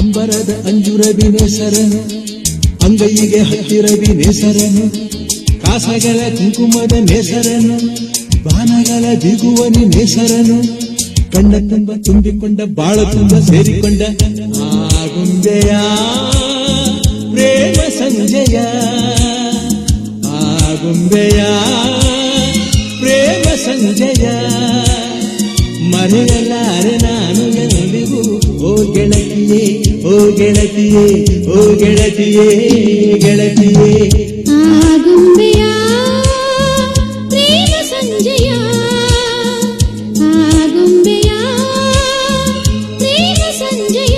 ಅಂಬರದ ಅಂಜುರವಿ ನೇಸರನು, ಅಂಗೈಗೆ ಹತ್ತಿರವಿ ನೇಸರನು, ಕಾಸಗಳ ಕುಂಕುಮದ ನೇಸರನು, ಬಾನಗಳ ದಿಗುವನಿ ನೇಸರನು, ಕಣ್ಣ ತುಂಬ ತುಂಬಿಕೊಂಡ ಬಾಳ ತುಂಬ ಸೇರಿಕೊಂಡ ಆಗುಂಬೆಯ ಪ್ರೇಮ ಸಂಜಯ, ಆಗುಂಬೆಯ ಪ್ರೇಮ ಸಂಜಯ, ಮರೆಯಲಾರೆ ನಾನು ಎಂದಿಗೂ ಓ ಗೆಳತಿಯೇ, ಓ ಗೆಳತಿಯೇ, ಓ ಗೆಳತಿಯೇ, ಗೆಳತಿಯೇ. ಆಗುಂಬೆಯ ಪ್ರೇಮ ಸಂಜಯ, ಆಗುಂಬೆಯ ಪ್ರೇಮ ಸಂಜಯ,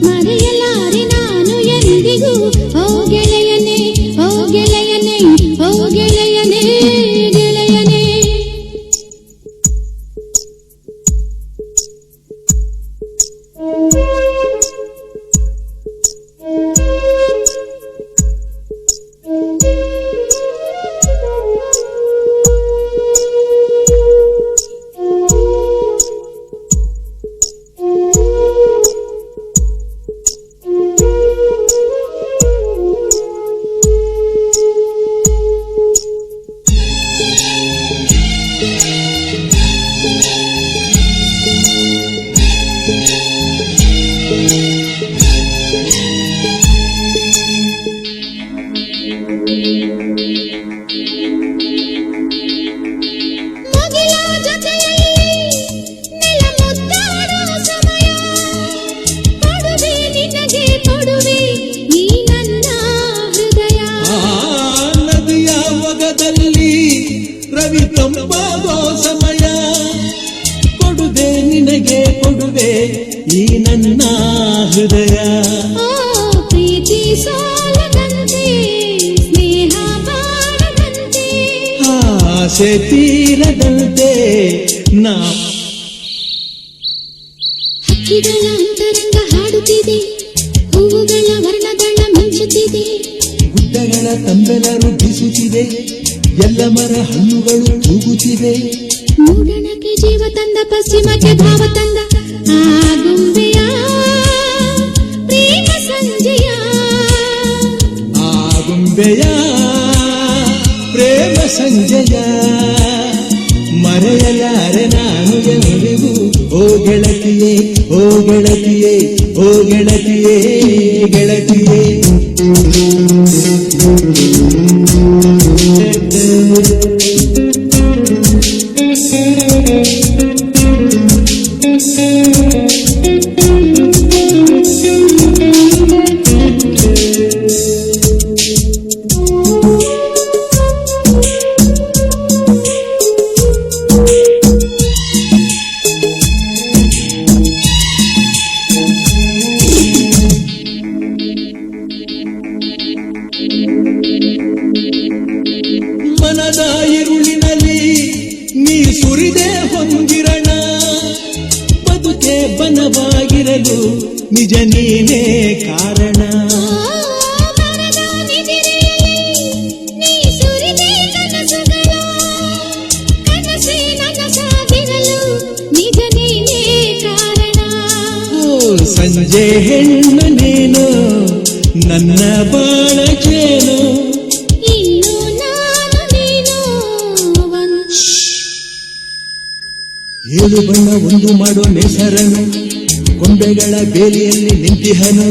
ಮರೆಯಲಾರೆ ನಾನು ಎಂದಿಗೂ ಓ ಗೆಳೆಯನೇ, ಓ ಗೆಳೆಯನೇ, ಓ ಗೆಳೆಯನೇ, ಗೆಳೆಯನೇ. ಮುಗಿಲ ಜೊತೆಯಲ್ಲಿ ನೆಲ ಮುದ್ದಾಡೋ ಸಮಯ, ಕೊಡುವೆ ನಿನಗೆ ಕೊಡುವೆ ಈ ನನ್ನ ಹೃದಯ. ನದಿಯ ಮೊಗದಲ್ಲಿ ರವಿ ತಂಪಾಗೋ ಸಮಯ, ಕೊಡುವೆ ನಿನಗೆ ಕೊಡುವೆ ಈ ನನ್ನ ಹೃದಯ. ಓ ಪ್ರೀತಿ ಸೋಲದಂತೆ, ಸ್ನೇಹ ಬಾಳದಂತೆ, ಆಸೆ ತೀರದಂತೆ ನಾ. ಹಕ್ಕಿಗಳ ಅಂತರಂಗ ಹಾಡುತ್ತಿದೆ, ಹೂವುಗಳ ವರ್ಣಗಳ ಮಿಂಚುತ್ತಿದೆ, ಗುಡ್ಡಗಳ ತಂಬೆಲರು ಬೀಸುತ್ತಿದೆ, ಎಲ್ಲ ಮರ ಹಣ್ಣುಗಳು ತೂಗುತ್ತಿವೆ. ಮೂಡಣಕ್ಕೆ ಜೀವ ತಂದ, ಪಶ್ಚಿಮಕ್ಕೆ ಭಾವ ತಂದ ಆಗುಂಬೆಯ ಪ್ರೇಮ ಸಂಜಯ, ಆಗುಂಬೆಯ ಪ್ರೇಮ ಸಂಜಯ, ಮರೆಯಲಾರೆ ನಾನು ಎಂದಿಗೂ ಓ ಗೆಳತಿಯೇ, ಓ ಗೆಳತಿಯೇ, ಓ ಗೆಳತಿಯೇ, ಗೆಳತಿಯೇ. ಮನದ ಇರುಳಿನಲ್ಲಿ ನೀ ಸುರಿದೆ ಹೊಂದಿರಣ, ಬದುಕೆ ಬನವಾಗಿರಲು ನಿಜ ನೀನೇ ಕಾರಣ. ಮನದ ನಿದಿರೆಯಲ್ಲಿ ನೀ ಸುರಿದೆ ಕನಸುಗಳ, ಕನಸೇ ನನಸಾಗಿರಲು ನಿಜ ನೀನೇ ಕಾರಣ. ಓ ಸಂಜೆ ಹೆಣ್ಣು ನೀನು, ನನ್ನ ಬಾಳಕೇನು, ಇನ್ನು ನಾನು ನೀನು ಏಳು ಬಣ್ಣ ಒಂದು ಮಾಡೋ ನೇಸರನು, ಕೊಂಬೆಗಳ ಬೇಲಿಯಲ್ಲಿ ನಿಂತಿಹನು,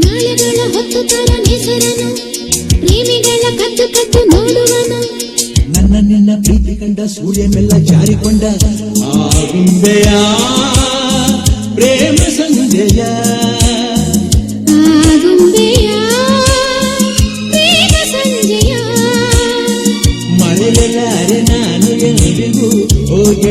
ನಾಳೆಗಳ ಹೊತ್ತು ತರ ನೇಸರನು, ಪ್ರೇಮಿಗಳ ಕದ್ದು ಕದ್ದು ನೋಡುವನು, ನನ್ನ ನಿನ್ನ ಪ್ರೀತಿ ಕಂಡ ಸೂರ್ಯ ಮೆಲ್ಲ ಜಾರಿಕೊಂಡ ಆಗುಂಬೆಯ